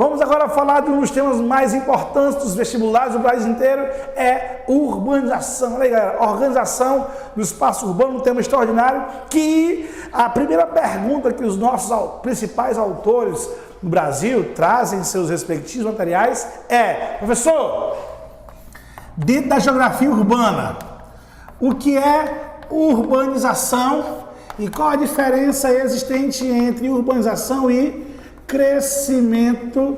Vamos agora falar de um dos temas mais importantes dos vestibulares do país inteiro, é urbanização. Olha aí, galera, organização do espaço urbano, um tema extraordinário, que a primeira pergunta que os nossos principais autores no Brasil trazem em seus respectivos materiais é: professor, dentro da geografia urbana, o que é urbanização e qual a diferença existente entre urbanização e crescimento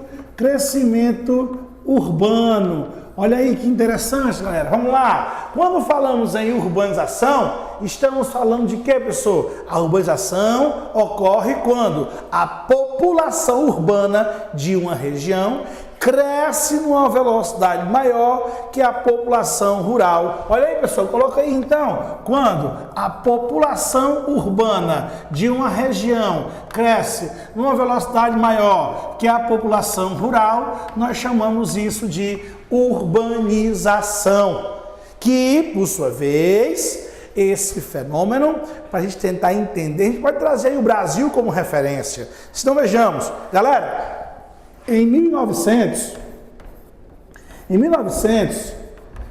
urbano? Olha aí que interessante, galera. Vamos lá. Quando falamos em urbanização, estamos falando de quê, pessoal? A urbanização ocorre quando a população urbana de uma região cresce numa velocidade maior que a população rural. Olha aí, pessoal, coloca aí então. Quando a população urbana de uma região cresce numa velocidade maior que a população rural, nós chamamos isso de urbanização. Que, por sua vez, esse fenômeno, para a gente tentar entender, a gente pode trazer aí o Brasil como referência. Então vejamos, galera. Em 1900,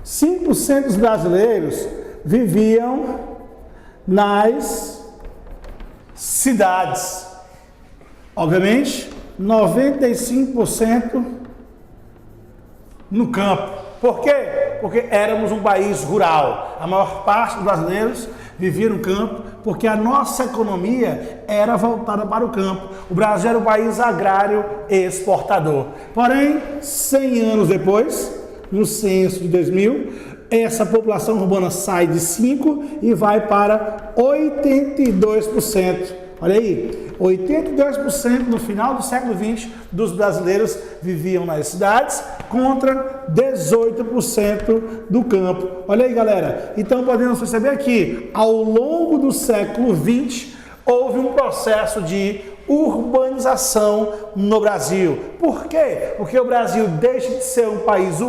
5% dos brasileiros viviam nas cidades. Obviamente, 95% no campo. Por quê? Porque éramos um país rural. A maior parte dos brasileiros vivia no campo, porque a nossa economia era voltada para o campo. O Brasil era um país agrário e exportador. Porém, 100 anos depois, no censo de 2000, essa população urbana sai de 5% e vai para 82%. Olha aí, 82% no final do século XX dos brasileiros viviam nas cidades contra 18% do campo. Olha aí, galera. Então podemos perceber que ao longo do século XX houve um processo de urbanização no Brasil. Por quê? Porque o Brasil deixa de ser um país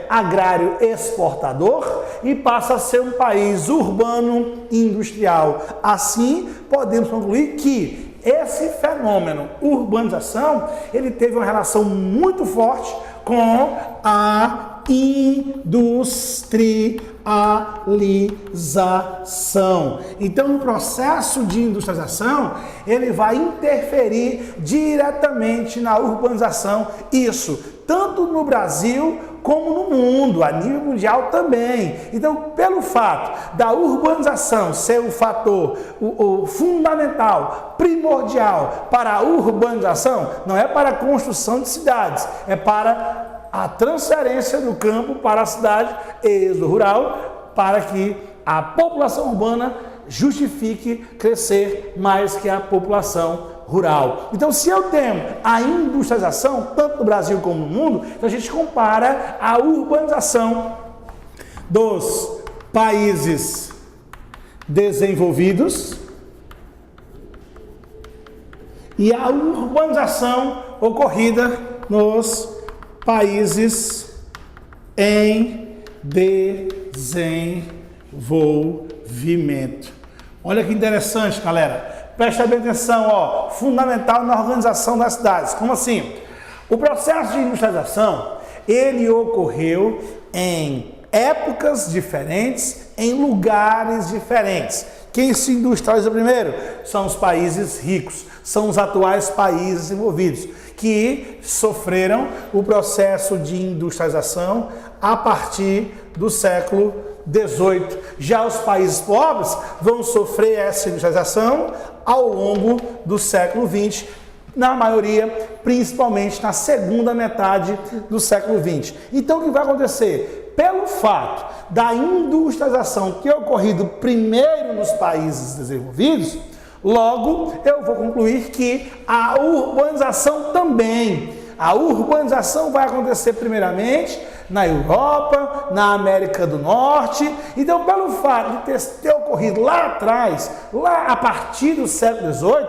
agrário exportador e passa a ser um país urbano industrial. Assim, podemos concluir que esse fenômeno urbanização, ele teve uma relação muito forte com a industrialização. Então, o processo de industrialização, ele vai interferir diretamente na urbanização. Isso, tanto no Brasil como no mundo, a nível mundial também. Então, pelo fato da urbanização ser um fator fundamental, primordial para a urbanização, não é para a construção de cidades, é para a transferência do campo para a cidade, êxodo rural, para que a população urbana justifique crescer mais que a população rural. Então, se eu tenho a industrialização, tanto no Brasil como no mundo, então a gente compara a urbanização dos países desenvolvidos e a urbanização ocorrida nos países em desenvolvimento. Olha que interessante, galera. Presta bem atenção, ó, fundamental na organização das cidades. Como assim? O processo de industrialização, ele ocorreu em épocas diferentes, em lugares diferentes. Quem se industrializa primeiro? São os países ricos, são os atuais países desenvolvidos, que sofreram o processo de industrialização a partir do século XVIII. Já os países pobres vão sofrer essa industrialização ao longo do século XX, na maioria, principalmente na segunda metade do século XX. Então, o que vai acontecer? Pelo fato da industrialização ter ocorrido primeiro nos países desenvolvidos, logo eu vou concluir que a urbanização também. A urbanização vai acontecer primeiramente na Europa, na América do Norte. Então, pelo fato de ter ocorrido lá atrás, lá a partir do século XVIII,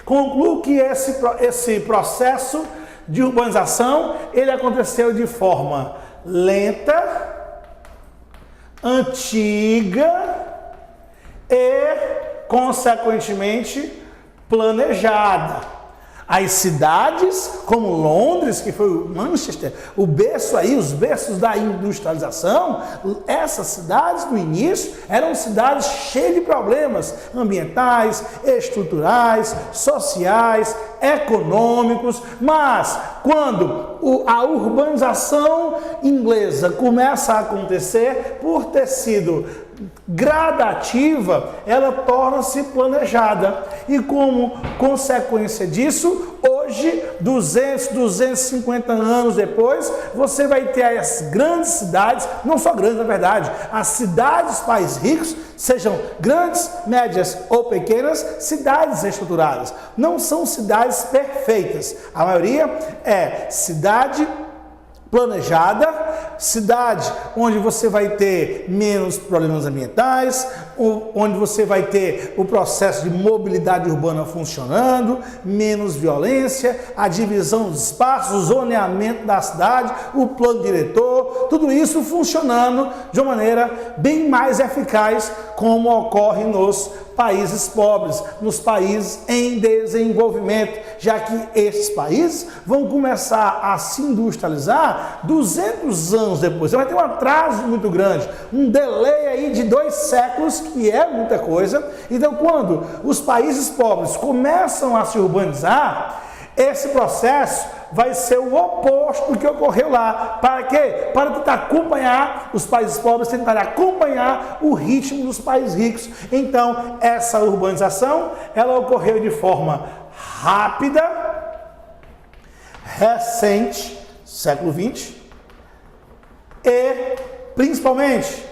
concluo que esse processo de urbanização, ele aconteceu de forma lenta, antiga e, consequentemente, planejada. As cidades como Londres, que foi o Manchester, o berço aí, os berços da industrialização, essas cidades no início eram cidades cheias de problemas ambientais, estruturais, sociais, econômicos, mas quando a urbanização inglesa começa a acontecer, por ter sido gradativa, ela torna-se planejada. E como consequência disso, hoje, 250 anos depois, você vai ter as grandes cidades, não só grandes na verdade, as cidades dos países ricos, sejam grandes, médias ou pequenas, cidades estruturadas. Não são cidades perfeitas. A maioria é cidade planejada, cidade onde você vai ter menos problemas ambientais, onde você vai ter o processo de mobilidade urbana funcionando, menos violência, a divisão dos espaços, o zoneamento da cidade, o plano diretor, tudo isso funcionando de uma maneira bem mais eficaz, como ocorre nos países pobres, nos países em desenvolvimento, já que esses países vão começar a se industrializar 200 anos depois. Você vai ter um atraso muito grande, um delay aí de 2 séculos, que é muita coisa. Então, quando os países pobres começam a se urbanizar, esse processo vai ser o oposto do que ocorreu lá. Para quê? Para tentar acompanhar os países pobres, tentar acompanhar o ritmo dos países ricos. Então, essa urbanização, ela ocorreu de forma rápida, recente, século XX, e principalmente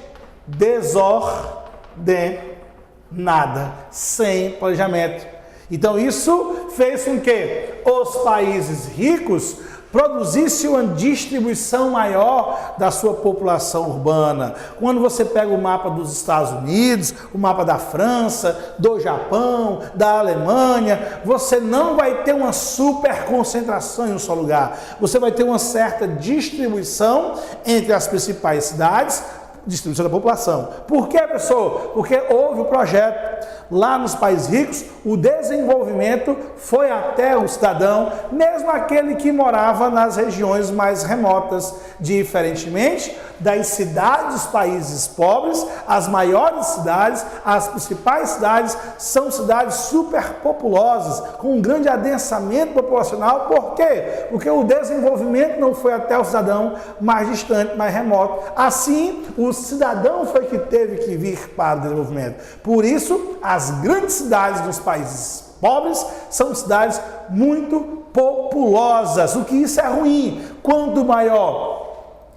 desordenada, sem planejamento. Então isso fez com que os países ricos produzissem uma distribuição maior da sua população urbana. Quando você pega o mapa dos Estados Unidos, o mapa da França, do Japão, da Alemanha, você não vai ter uma super concentração em um só lugar. Você vai ter uma certa distribuição entre as principais cidades, distribuição da população. Por quê, pessoal? Porque houve um projeto lá nos países ricos, o desenvolvimento foi até o cidadão, mesmo aquele que morava nas regiões mais remotas. Diferentemente das cidades dos países pobres, as maiores cidades, as principais cidades, são cidades superpopulosas, com um grande adensamento populacional. Por quê? Porque o desenvolvimento não foi até o cidadão mais distante, mais remoto. Assim, o cidadão foi que teve que vir para o desenvolvimento. Por isso, as grandes cidades dos países pobres são cidades muito populosas. O que isso é ruim? Quanto maior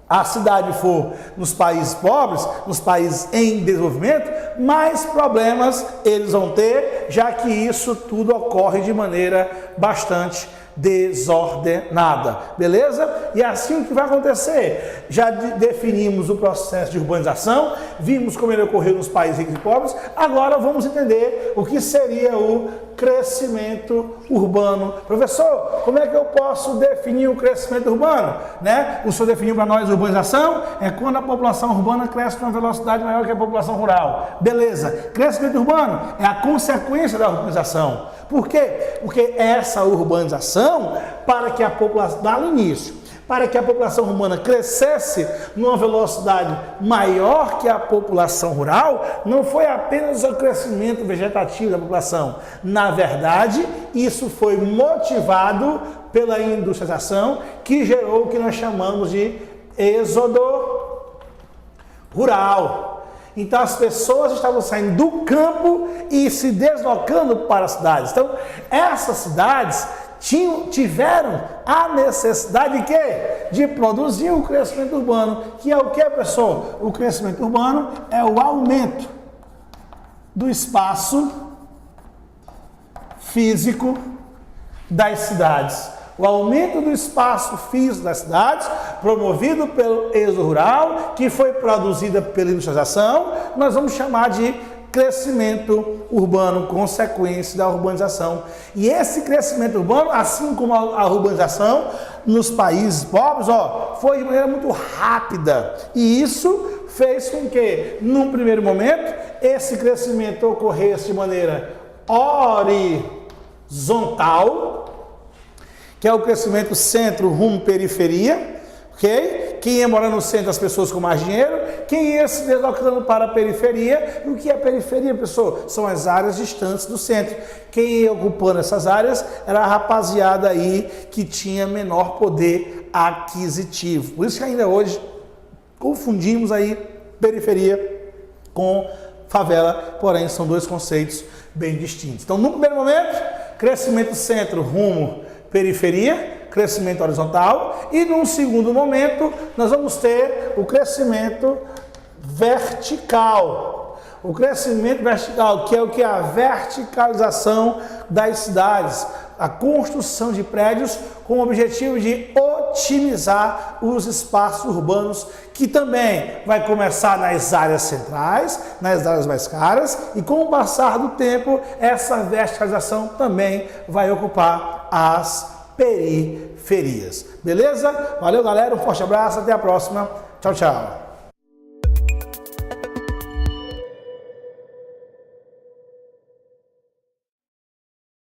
a cidade for nos países pobres, nos países em desenvolvimento, mais problemas eles vão ter, já que isso tudo ocorre de maneira bastante desordenada, beleza? E é assim que vai acontecer. Já definimos o processo de urbanização, vimos como ele ocorreu nos países ricos e pobres, agora vamos entender o que seria o crescimento urbano. Professor, como é que eu posso definir o crescimento urbano? Né? O senhor definiu para nós urbanização é quando a população urbana cresce com uma velocidade maior que a população rural. Beleza. Crescimento urbano é a consequência da urbanização. Por quê? Porque essa urbanização, para que a população, lá no início, para que a população urbana crescesse numa velocidade maior que a população rural, não foi apenas o crescimento vegetativo da população. Na verdade, isso foi motivado pela industrialização, que gerou o que nós chamamos de êxodo rural. Então as pessoas estavam saindo do campo e se deslocando para as cidades. Então essas cidades tiveram a necessidade de quê? De produzir o crescimento urbano, que é o que, pessoal? O crescimento urbano é o aumento do espaço físico das cidades. O aumento do espaço físico das cidades, promovido pelo êxodo rural, que foi produzida pela industrialização, nós vamos chamar de crescimento urbano, consequência da urbanização. E esse crescimento urbano, assim como a urbanização nos países pobres, foi de maneira muito rápida. E isso fez com que, num primeiro momento, esse crescimento ocorresse de maneira horizontal, que é o crescimento centro rumo periferia, ok? Quem ia morando no centro, as pessoas com mais dinheiro, quem ia se deslocando para a periferia. E o que é periferia, pessoal? São as áreas distantes do centro. Quem ia ocupando essas áreas era a rapaziada aí que tinha menor poder aquisitivo. Por isso que ainda hoje confundimos aí periferia com favela, porém são dois conceitos bem distintos. Então, no primeiro momento, crescimento centro rumo periferia, crescimento horizontal, e num segundo momento nós vamos ter o crescimento vertical. O crescimento vertical, que é o que? A verticalização das cidades, a construção de prédios com o objetivo de otimizar os espaços urbanos, que também vai começar nas áreas centrais, nas áreas mais caras, e com o passar do tempo, essa verticalização também vai ocupar as periferias. Beleza? Valeu, galera. Um forte abraço. Até a próxima. Tchau, tchau.